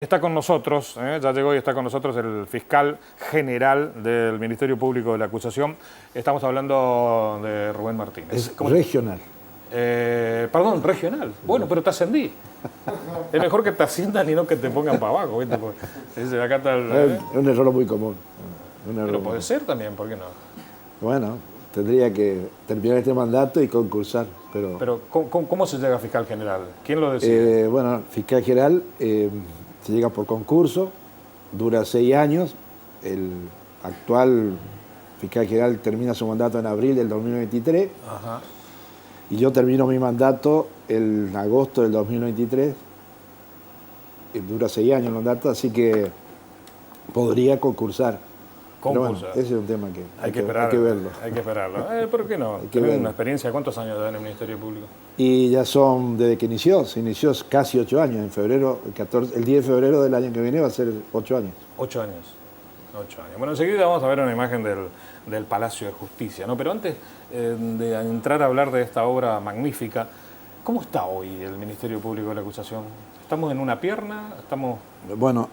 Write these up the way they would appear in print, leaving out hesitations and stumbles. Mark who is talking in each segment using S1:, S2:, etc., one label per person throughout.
S1: Está con nosotros, ya llegó y está con nosotros el fiscal general del Ministerio Público de la Acusación. Estamos hablando de Rubén Martínez.
S2: Es regional.
S1: Perdón, regional. Bueno, pero te ascendí. Es mejor que te asciendan y no que te pongan para abajo. ¿Viste? Acá está
S2: Es un error muy común.
S1: Pero puede ser también, ¿por qué no?
S2: Bueno, tendría que terminar este mandato y concursar.
S1: Pero ¿cómo se llega a fiscal general? ¿Quién lo decide?
S2: Bueno, fiscal general se llega por concurso, dura 6 años. El actual fiscal general termina su mandato en abril del 2023.
S1: Ajá.
S2: Y yo termino mi mandato en agosto del 2023. Dura 6 años el mandato, así que podría concursar. Pero bueno, ese es un tema que hay que verlo.
S1: Hay que esperarlo. ¿Por qué no? ¿Tienes una experiencia? ¿Cuántos años da en el Ministerio Público?
S2: Y ya son, desde que se inició casi 8 años. En febrero, el 10 de febrero del año que viene va a ser 8 años.
S1: 8 años. 8 años. Bueno, enseguida vamos a ver una imagen del Palacio de Justicia, ¿no? Pero antes de entrar a hablar de esta obra magnífica, ¿cómo está hoy el Ministerio Público de la Acusación? ¿Estamos en una pierna?
S2: Bueno,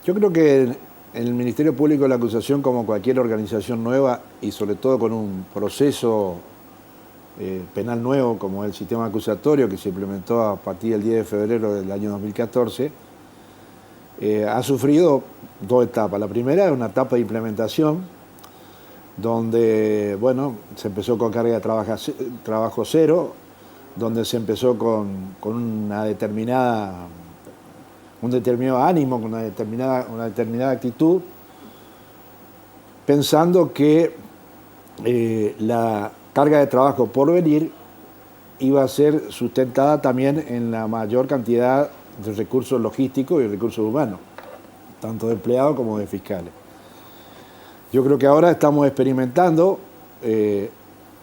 S2: yo creo que el Ministerio Público de la Acusación, como cualquier organización nueva y sobre todo con un proceso penal nuevo como el sistema acusatorio que se implementó a partir del 10 de febrero del año 2014, ha sufrido 2 etapas. La primera es una etapa de implementación donde, bueno, se empezó con carga de trabajo cero, donde se empezó con un determinado ánimo, con una determinada actitud, pensando que la carga de trabajo por venir iba a ser sustentada también en la mayor cantidad de recursos logísticos y recursos humanos, tanto de empleados como de fiscales. Yo creo que ahora estamos experimentando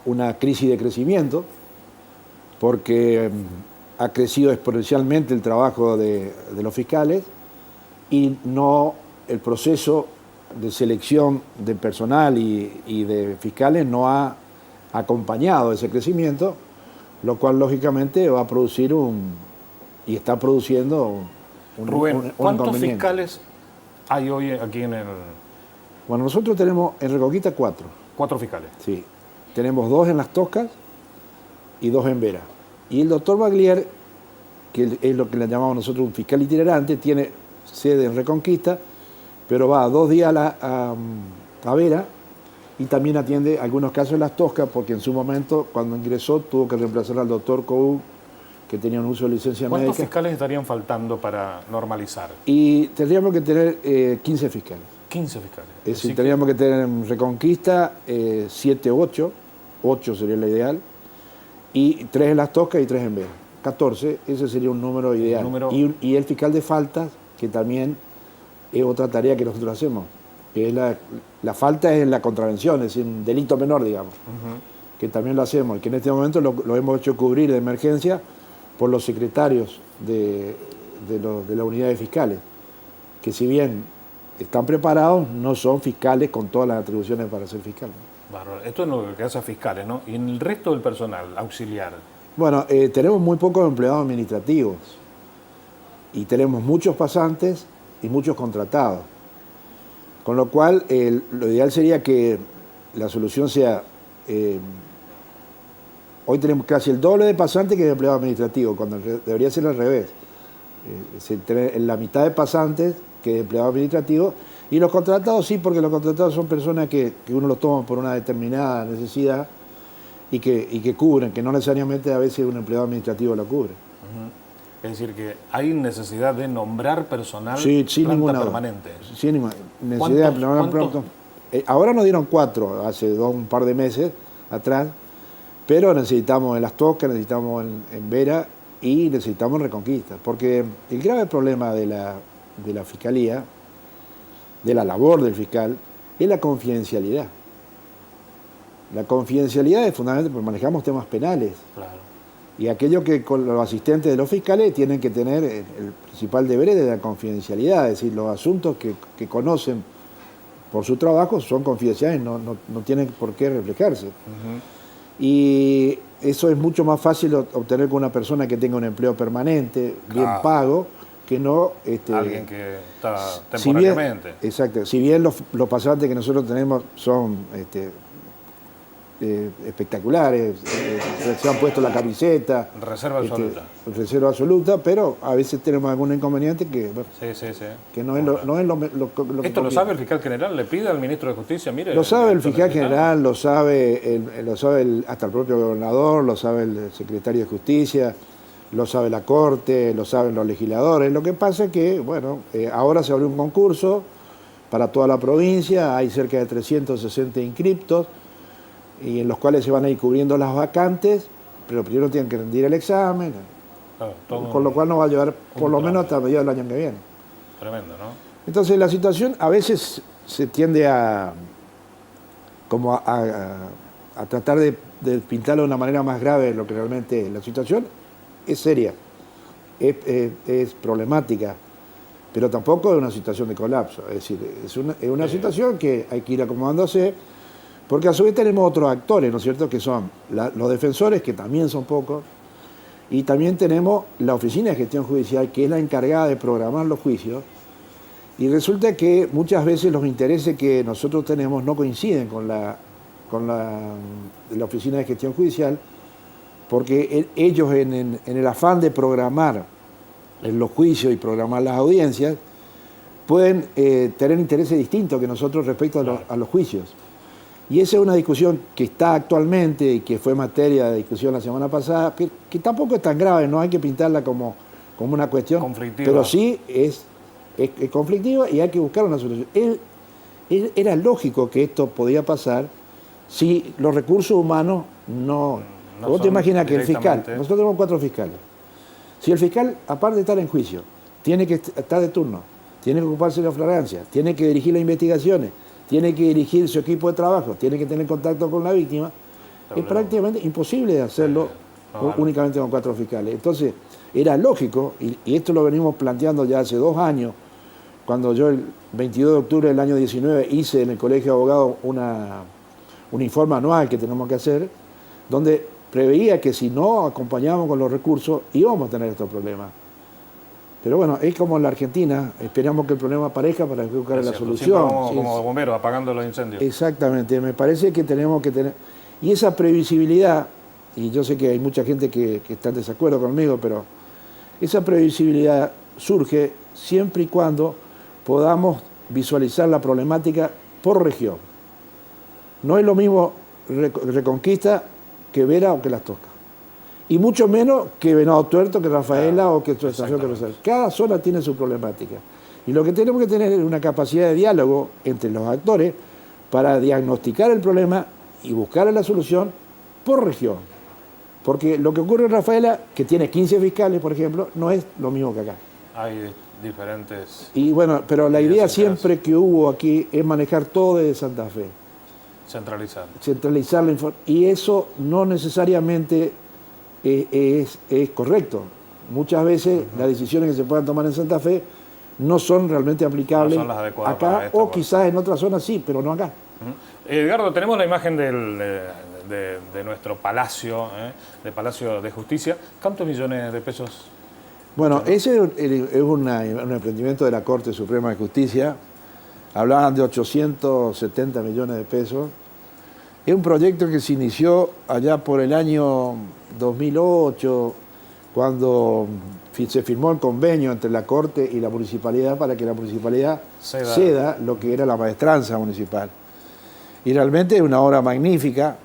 S2: una crisis de crecimiento, porque ha crecido exponencialmente el trabajo de los fiscales y el proceso de selección de personal y de fiscales no ha acompañado ese crecimiento, lo cual lógicamente va a producir y está produciendo un
S1: Rubén, ¿cuántos fiscales hay hoy aquí en el...?
S2: Bueno, nosotros tenemos en Reconquista 4.
S1: 4 fiscales.
S2: Sí. Tenemos 2 en Las Toscas y 2 en Vera. Y el doctor Baglier, que es lo que le llamamos nosotros un fiscal itinerante, tiene sede en Reconquista, pero va 2 días a Vera y también atiende algunos casos en Las Toscas, porque en su momento, cuando ingresó, tuvo que reemplazar al doctor Cou, que tenía un uso de licencia médica.
S1: ¿Cuántos fiscales estarían faltando para normalizar?
S2: Y tendríamos que tener 15 fiscales.
S1: 15 fiscales.
S2: Es decir, tendríamos que tener en Reconquista 7 u 8, 8 sería la ideal, y 3 en Las Toscas y 3 en Vera. 14, ese sería un número ideal. Y el fiscal de faltas, que también es otra tarea que nosotros hacemos, que es la falta es la contravención, es decir, un delito menor, digamos, que también lo hacemos, y que en este momento lo hemos hecho cubrir de emergencia por los secretarios de la unidad de fiscales, que si bien están preparados, no son fiscales con todas las atribuciones para ser fiscal.
S1: Bárbaro. Esto es lo que hace a fiscales, ¿no? Y en el resto del personal auxiliar.
S2: Bueno, tenemos muy pocos empleados administrativos y tenemos muchos pasantes y muchos contratados. Con lo cual, lo ideal sería que la solución sea... hoy tenemos casi el doble de pasantes que de empleados administrativos, cuando debería ser al revés. Tener la mitad de pasantes que de empleados administrativos, y los contratados sí, porque los contratados son personas que uno los toma por una determinada necesidad y que cubren, que no necesariamente a veces un empleado administrativo lo cubre.
S1: Es decir, que hay necesidad de nombrar personal
S2: sin ninguna
S1: permanente.
S2: Sin ninguna necesidad de nombrar pronto. Ahora nos dieron 4, hace un par de meses atrás, pero necesitamos en Las Toscas, necesitamos en Vera y necesitamos en Reconquista, porque el grave problema de la fiscalía, de la labor del fiscal, es la confidencialidad. La confidencialidad es fundamental porque manejamos temas penales.
S1: Claro.
S2: Y aquello que con los asistentes de los fiscales tienen que tener, el principal deber es de la confidencialidad, es decir, los asuntos que conocen por su trabajo son confidenciales, no tienen por qué reflejarse. Y eso es mucho más fácil obtener con una persona que tenga un empleo permanente, bien pago, que no...
S1: Alguien que está
S2: si bien,
S1: temporalmente.
S2: exacto. Si bien los pasantes que nosotros tenemos son espectaculares, se han puesto la camiseta.
S1: Reserva absoluta.
S2: Reserva absoluta, pero a veces tenemos algún inconveniente que, bueno,
S1: Sí.
S2: que no es lo que
S1: ¿Esto lo sabe el fiscal general? ¿Le pide al ministro de Justicia? Mire,
S2: lo sabe el
S1: esto
S2: fiscal
S1: necesitamos.
S2: general, lo sabe hasta el propio gobernador, lo sabe el secretario de Justicia, lo sabe la Corte, lo saben los legisladores. Lo que pasa es que, bueno, ahora se abrió un concurso para toda la provincia, hay cerca de 360 inscriptos, y en los cuales se van a ir cubriendo las vacantes, pero primero tienen que rendir el examen,
S1: Claro,
S2: con lo cual nos va a llevar por lo menos
S1: trámite.
S2: hasta mediados del año que viene.
S1: Tremendo, ¿no?
S2: Entonces la situación a veces se tiende a tratar de pintarlo de una manera más grave de lo que realmente es. La situación es seria, es problemática, pero tampoco es una situación de colapso. Es decir, es una situación que hay que ir acomodándose, porque a su vez tenemos otros actores, ¿no es cierto?, que son los defensores, que también son pocos, y también tenemos la Oficina de Gestión Judicial, que es la encargada de programar los juicios, y resulta que muchas veces los intereses que nosotros tenemos no coinciden con la Oficina de Gestión Judicial, porque ellos en el afán de programar los juicios y programar las audiencias, pueden tener intereses distintos que nosotros respecto a los juicios. Y esa es una discusión que está actualmente y que fue materia de discusión la semana pasada, que tampoco es tan grave, no hay que pintarla como una cuestión,
S1: Conflictiva.
S2: pero sí es conflictiva y hay que buscar una solución. Era lógico que esto podía pasar si los recursos humanos no vos te imaginas que el fiscal, nosotros tenemos 4 fiscales, si el fiscal, aparte de estar en juicio, tiene que estar de turno, tiene que ocuparse de la flagrancia, tiene que dirigir las investigaciones, tiene que dirigir su equipo de trabajo, tiene que tener contacto con la víctima, es prácticamente imposible de hacerlo únicamente con 4 fiscales. Entonces, era lógico, y esto lo venimos planteando ya hace 2 años, cuando yo el 22 de octubre del año 19 hice en el Colegio de Abogados un informe anual que tenemos que hacer, donde preveía que si no acompañábamos con los recursos íbamos a tener estos problemas. Pero bueno, es como en la Argentina, esperamos que el problema aparezca para buscar la solución.
S1: Como bomberos apagando los incendios.
S2: Exactamente, me parece que tenemos que tener... Y esa previsibilidad, y yo sé que hay mucha gente que está en desacuerdo conmigo, pero esa previsibilidad surge siempre y cuando podamos visualizar la problemática por región. No es lo mismo Reconquista que Vera o que Las Toscas. Y mucho menos que Venado Tuerto, que Rafaela o que su estación que Rosario. Cada zona tiene su problemática. Y lo que tenemos que tener es una capacidad de diálogo entre los actores para diagnosticar el problema y buscar la solución por región. Porque lo que ocurre en Rafaela, que tiene 15 fiscales, por ejemplo, no es lo mismo que acá.
S1: Hay diferentes...
S2: Y bueno, pero la idea siempre que hubo aquí es manejar todo desde Santa Fe. Centralizar la información. Y eso no necesariamente es correcto. Muchas veces las decisiones que se puedan tomar en Santa Fe no son realmente aplicables
S1: no son las adecuadas
S2: acá o quizás en otras zonas sí, pero no acá.
S1: Edgardo, tenemos la imagen de nuestro palacio, de Palacio de Justicia. ¿Cuántos millones de pesos?
S2: Bueno, ese es un emprendimiento de la Corte Suprema de Justicia. Hablaban de 870 millones de pesos. Es un proyecto que se inició allá por el año 2008, cuando se firmó el convenio entre la Corte y la Municipalidad para que la Municipalidad ceda lo que era la maestranza municipal. Y realmente es una obra magnífica,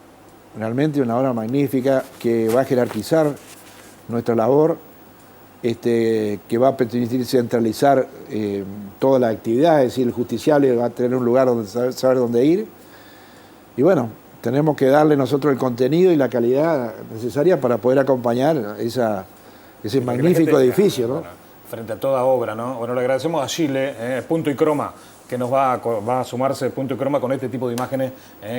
S2: que va a jerarquizar nuestra labor, que va a permitir centralizar toda la actividad, es decir, el justiciable va a tener un lugar donde saber dónde ir. Y bueno, tenemos que darle nosotros el contenido y la calidad necesaria para poder acompañar ese magnífico edificio, ¿no?
S1: Bueno, frente a toda obra, ¿no? Bueno, le agradecemos a Chile, Punto y Croma, que nos va a sumarse Punto y Croma con este tipo de imágenes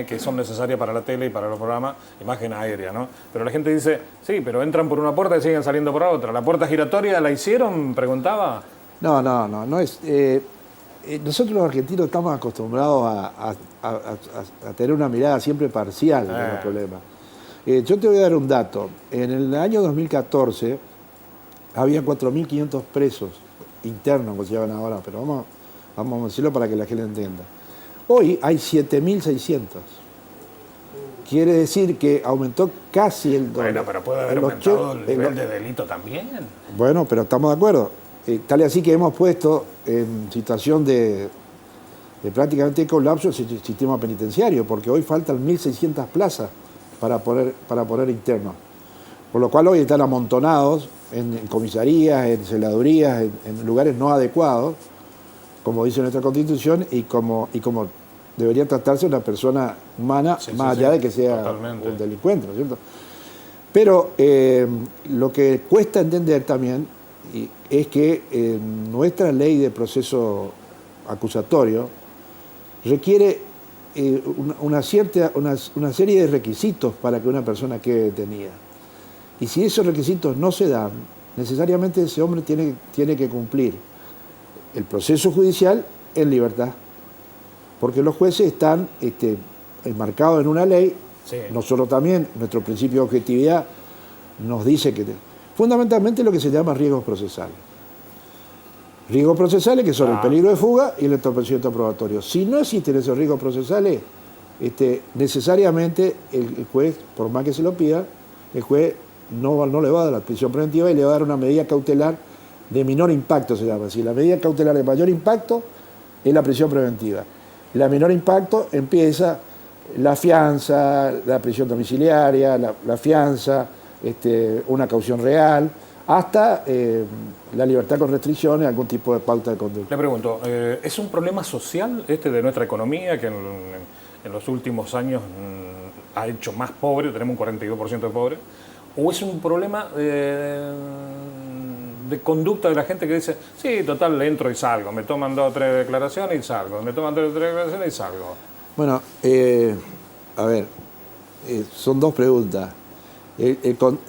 S1: que son necesarias para la tele y para los programas, imagen aérea, ¿no? Pero la gente dice, sí, pero entran por una puerta y siguen saliendo por la otra. ¿La puerta giratoria la hicieron? Preguntaba.
S2: No es... nosotros los argentinos estamos acostumbrados a tener una mirada siempre parcial de los problemas. Yo te voy a dar un dato. En el año 2014 había 4.500 presos interno, como se llaman ahora, pero vamos a decirlo para que la gente entienda. Hoy hay 7.600. Quiere decir que aumentó casi el doble.
S1: Bueno, pero puede haber aumentado el nivel de delito también.
S2: Bueno, pero estamos de acuerdo. Tal y así que hemos puesto en situación de prácticamente colapso el sistema penitenciario, porque hoy faltan 1.600 plazas para poner internos. Por lo cual hoy están amontonados en comisarías, en celadurías, en lugares no adecuados, como dice nuestra Constitución, y como debería tratarse una persona humana, más allá de que sea totalmente un delincuente, ¿no es cierto? Pero lo que cuesta entender también es que nuestra ley de proceso acusatorio requiere una serie de requisitos para que una persona quede detenida. Y si esos requisitos no se dan, necesariamente ese hombre tiene que cumplir el proceso judicial en libertad. Porque los jueces están enmarcados en una ley. Sí. Nosotros también, nuestro principio de objetividad nos dice que fundamentalmente lo que se llama riesgos procesales. Riesgos procesales que son el peligro de fuga y el entorpecimiento probatorio. Si no existen esos riesgos procesales, necesariamente el juez, por más que se lo pida, el juez no le va a dar la prisión preventiva y le va a dar una medida cautelar de menor impacto, se llama así. La medida cautelar de mayor impacto es la prisión preventiva. La menor impacto empieza la fianza, la prisión domiciliaria, la fianza, una caución real, hasta la libertad con restricciones, algún tipo de pauta de conducta.
S1: Le pregunto, ¿es un problema social de nuestra economía que en los últimos años ha hecho más pobre, tenemos un 42% de pobres? ¿O es un problema de conducta de la gente que dice, sí, total, le entro y salgo, me toman 2 o 3 declaraciones y salgo, me toman 2 o 3 declaraciones y salgo?
S2: Bueno, a ver, son dos preguntas. Es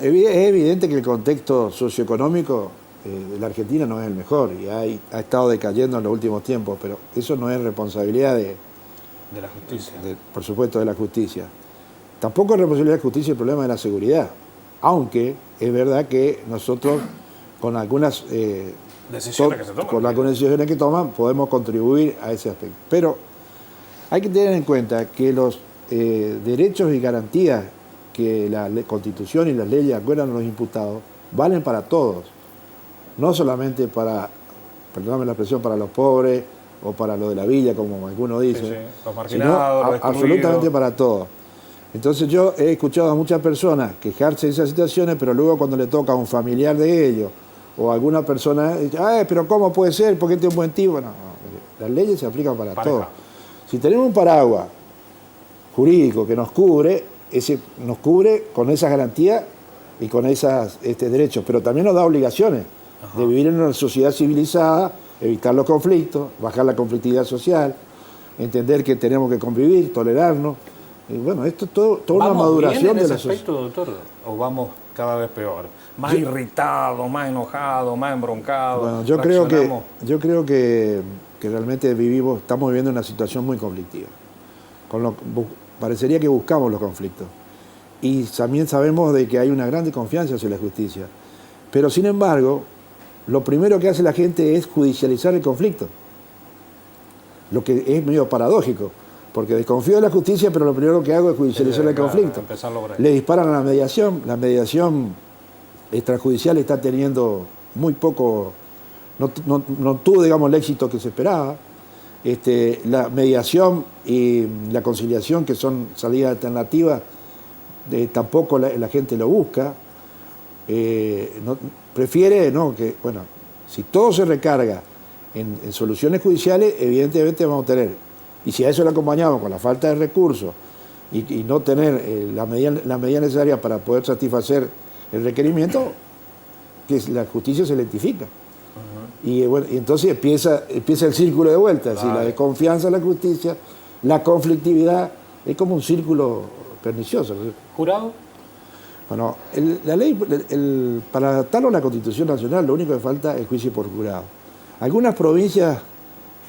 S2: evidente que el contexto socioeconómico de la Argentina no es el mejor y ha estado decayendo en los últimos tiempos, pero eso no es responsabilidad de
S1: la justicia.
S2: Por supuesto, de la justicia. Tampoco es responsabilidad de la justicia el problema de la seguridad, aunque es verdad que nosotros con algunas
S1: decisiones que se toman,
S2: con algunas decisiones que toman podemos contribuir a ese aspecto. Pero hay que tener en cuenta que los derechos y garantías que la Constitución y las leyes acuerdan a los imputados valen para todos, no solamente para, perdóname la expresión, para los pobres o para los de la villa, como algunos dicen,
S1: sí. Los marginados,
S2: sino absolutamente para todos. Entonces yo he escuchado a muchas personas quejarse de esas situaciones, pero luego cuando le toca a un familiar de ellos o a alguna persona, dice, pero ¿cómo puede ser? ¿Por qué tiene un buen tipo? No, las leyes se aplican para todos. Si tenemos un paraguas jurídico que nos cubre con esas garantías y con esos derechos, pero también nos da obligaciones de vivir en una sociedad civilizada, evitar los conflictos, bajar la conflictividad social, entender que tenemos que convivir, tolerarnos. Y bueno, esto es toda una maduración de la sociedad.
S1: ¿Vamos bien en ese aspecto, doctor? ¿O vamos cada vez peor? ¿Más irritado, más enojado, más embroncado?
S2: Bueno, yo creo que realmente estamos viviendo una situación muy conflictiva. Parecería que buscamos los conflictos. Y también sabemos de que hay una gran desconfianza hacia la justicia. Pero sin embargo, lo primero que hace la gente es judicializar el conflicto. Lo que es medio paradójico. Porque desconfío de la justicia, pero lo primero que hago es judicializar el conflicto. Le disparan a la mediación extrajudicial está teniendo muy poco, no tuvo, digamos, el éxito que se esperaba. La mediación y la conciliación, que son salidas alternativas, tampoco la gente lo busca. Prefiere, si todo se recarga en soluciones judiciales, evidentemente vamos a tener. Y si a eso le acompañamos con la falta de recursos y no tener la medida necesaria para poder satisfacer el requerimiento, que la justicia se lentifica. Y entonces empieza el círculo de vuelta, es decir, la desconfianza en la justicia, la conflictividad, es como un círculo pernicioso.
S1: ¿Jurado?
S2: Bueno, la ley, para adaptarlo a la Constitución Nacional, lo único que falta es juicio por jurado. Algunas provincias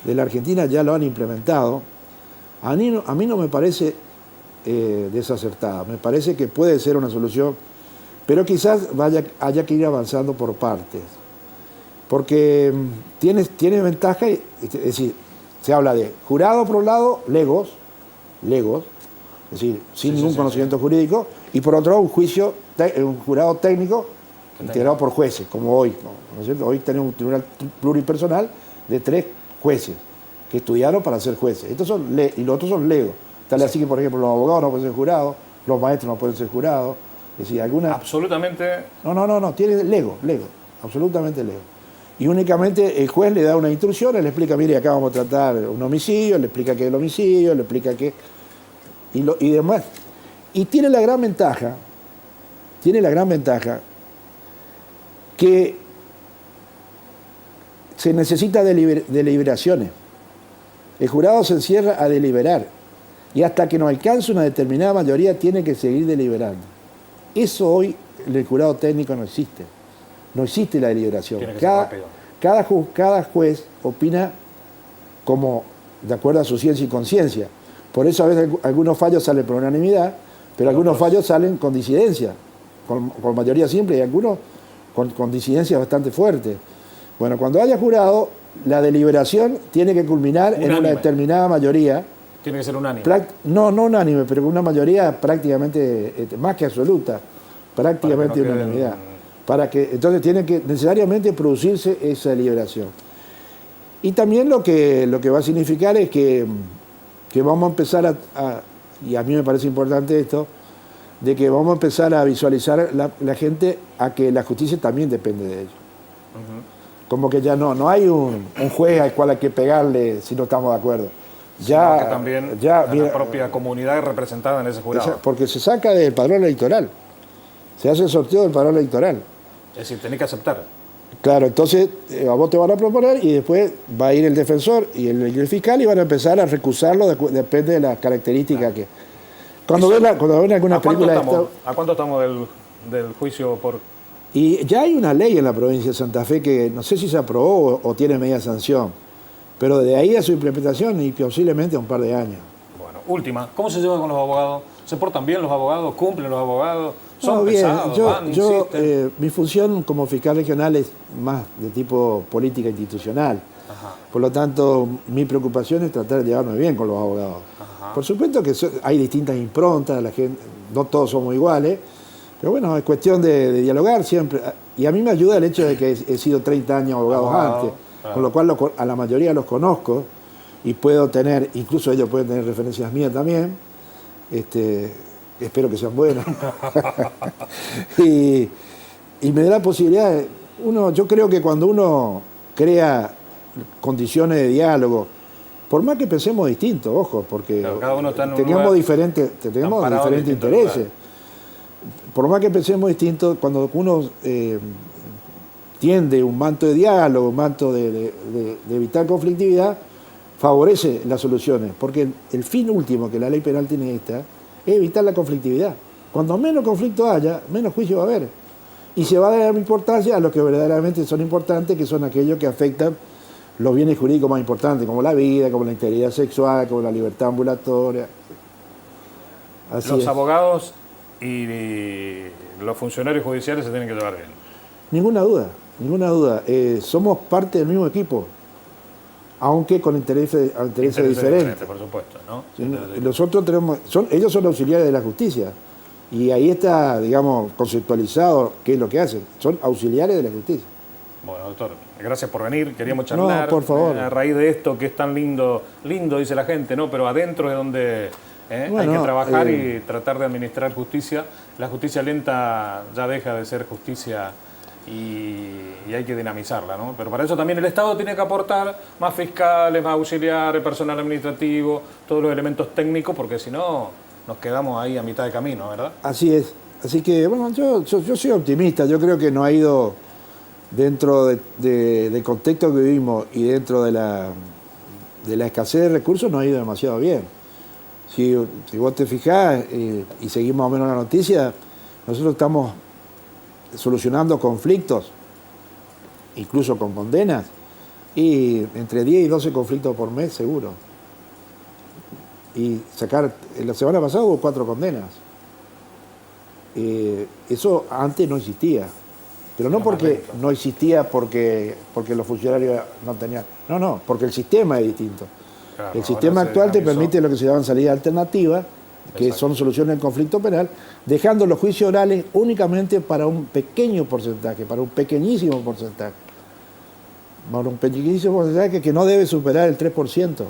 S2: de la Argentina ya lo han implementado. A mí no me parece desacertada, me parece que puede ser una solución, pero quizás haya que ir avanzando por partes. porque tiene ventaja, es decir, se habla de jurado por un lado, legos, es decir, sin ningún conocimiento jurídico, y por otro lado un jurado técnico integrado por jueces, como hoy, ¿no es cierto? Hoy tenemos un tribunal pluripersonal de 3 jueces que estudiaron para ser jueces. Y los otros son legos. Tal así que, por ejemplo, los abogados no pueden ser jurados, los maestros no pueden ser jurados. Es decir,
S1: Absolutamente.
S2: No, tiene lego, absolutamente lego. Y únicamente el juez le da una instrucción, le explica, mire, acá vamos a tratar un homicidio, le explica qué es el homicidio, le explica qué... Y demás. Y tiene la gran ventaja que se necesita deliberaciones. El jurado se encierra a deliberar y hasta que no alcance una determinada mayoría tiene que seguir deliberando. Eso hoy en el jurado técnico no existe. No existe la deliberación. Cada juez opina como de acuerdo a su ciencia y conciencia. Por eso a veces algunos fallos salen por unanimidad, pero algunos fallos salen con disidencia, con mayoría simple y algunos con disidencias bastante fuertes. Bueno, cuando haya jurado, la deliberación tiene que culminar en una determinada mayoría.
S1: Tiene que ser unánime.
S2: No unánime, pero con una mayoría prácticamente más que absoluta, prácticamente unanimidad. Entonces tiene que necesariamente producirse esa deliberación. Y también lo que va a significar es que vamos a empezar y a mí me parece importante esto, de que vamos a empezar a visualizar la gente a que la justicia también depende de ellos. Como que ya no hay un juez al cual hay que pegarle si no estamos de acuerdo.
S1: Ya, que también la propia comunidad es representada en ese jurado.
S2: Porque se saca del padrón electoral, se hace el sorteo del padrón electoral.
S1: Es decir, tenés que aceptar.
S2: Claro, entonces a vos te van a proponer y después va a ir el defensor y el fiscal y van a empezar a recusarlo, depende de las características que... Cuando ven algunas películas...
S1: ¿A cuánto estamos del juicio por...?
S2: Y ya hay una ley en la provincia de Santa Fe que no sé si se aprobó o tiene media sanción, pero de ahí a su implementación y posiblemente a un par de años.
S1: Bueno, última, ¿cómo se lleva con los abogados? ¿Se portan bien los abogados? ¿Cumplen los abogados? ¿Son
S2: bien,
S1: pesados?
S2: Mi función como fiscal regional es más de tipo política institucional.
S1: Ajá.
S2: Por lo tanto, mi preocupación es tratar de llevarme bien con los abogados.
S1: Ajá.
S2: Por supuesto que hay distintas improntas, la gente, no todos somos iguales, pero bueno, es cuestión de dialogar siempre. Y a mí me ayuda el hecho de que he sido 30 años abogado antes, claro. Con lo cual a la mayoría los conozco y puedo tener, incluso ellos pueden tener referencias mías también. Espero que sean buenas. y me da la posibilidad, yo creo que cuando uno crea condiciones de diálogo, por más que pensemos distinto, ojo, porque
S1: claro, cada uno está en
S2: tenemos diferentes intereses. Lugar. Por más que pensemos distinto, cuando uno tiende un manto de diálogo, un manto de evitar conflictividad, favorece las soluciones, porque el fin último que la ley penal tiene es evitar la conflictividad. Cuando menos conflicto haya, menos juicio va a haber. Y se va a dar importancia a los que verdaderamente son importantes, que son aquellos que afectan los bienes jurídicos más importantes, como la vida, como la integridad sexual, como la libertad ambulatoria.
S1: Los abogados y los funcionarios judiciales se tienen que llevar bien.
S2: Ninguna duda. Somos parte del mismo equipo, aunque con intereses diferentes.
S1: Por supuesto, ¿no?
S2: Nosotros ellos son auxiliares de la justicia. Y ahí está, digamos, conceptualizado qué es lo que hacen. Son auxiliares de la justicia.
S1: Bueno, doctor, gracias por venir. Queríamos charlar.
S2: No, por favor.
S1: A raíz de esto que es tan lindo dice la gente, ¿no? Pero adentro es donde hay que trabajar y tratar de administrar justicia. La justicia lenta ya deja de ser justicia y hay que dinamizarla, ¿no? Pero para eso también el Estado tiene que aportar más fiscales, más auxiliares, personal administrativo, todos los elementos técnicos, porque si no nos quedamos ahí a mitad de camino, ¿verdad? Así es.
S2: Así que, bueno, yo soy optimista. Yo creo que no ha ido, dentro del contexto que vivimos y dentro de la escasez de recursos, no ha ido demasiado bien. Si vos te fijás y seguimos más o menos la noticia, nosotros estamos solucionando conflictos, incluso con condenas, y entre 10 y 12 conflictos por mes, seguro. Y la semana pasada hubo 4 condenas. Eso antes no existía. Pero no
S1: Más
S2: porque
S1: lento.
S2: no existía, porque los funcionarios no tenían. No, porque el sistema es distinto.
S1: Claro,
S2: El
S1: ahora
S2: sistema
S1: se
S2: actual te
S1: dinamizó.
S2: permite lo que se llaman salidas alternativas, que
S1: Exacto.
S2: son soluciones del conflicto penal, dejando los juicios orales únicamente para un pequeño porcentaje, para un pequeñísimo porcentaje. Para un pequeñísimo porcentaje que no debe superar el 3%.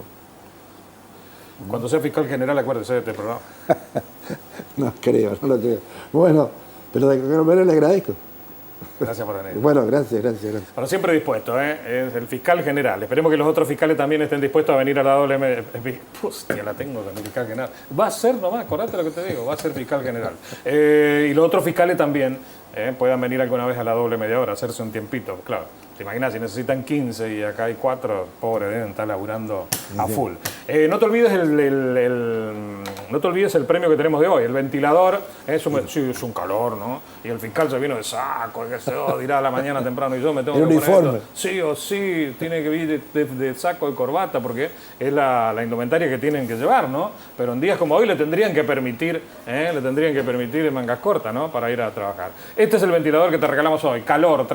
S1: Cuando sea fiscal general, acuérdese de este programa.
S2: No creo, no lo creo. Bueno, pero de cualquier manera le agradezco.
S1: Gracias por venir.
S2: Bueno, gracias.
S1: Bueno, siempre dispuesto, ¿eh? Es el fiscal general. Esperemos que los otros fiscales también estén dispuestos a venir a la doble. Hostia, la tengo con el fiscal general. Va a ser nomás, acordate lo que te digo, va a ser fiscal general. Y los otros fiscales también puedan venir alguna vez a la doble media hora, hacerse un tiempito. Claro, te imaginas, si necesitan 15 y acá hay 4, pobre, deben estar laburando a full. No te olvides no te olvides el premio que tenemos de hoy, el ventilador. Sí, es un calor, ¿no? Y el fiscal se vino de saco, qué sé yo, dirá a la mañana temprano, y yo me tengo
S2: El
S1: que poner
S2: uniforme.
S1: esto. Sí o sí, tiene que ir de saco de corbata, porque es la indumentaria que tienen que llevar, ¿no? Pero en días como hoy le tendrían que permitir mangas cortas, ¿no? Para ir a trabajar. Este es el ventilador que te regalamos hoy, calor.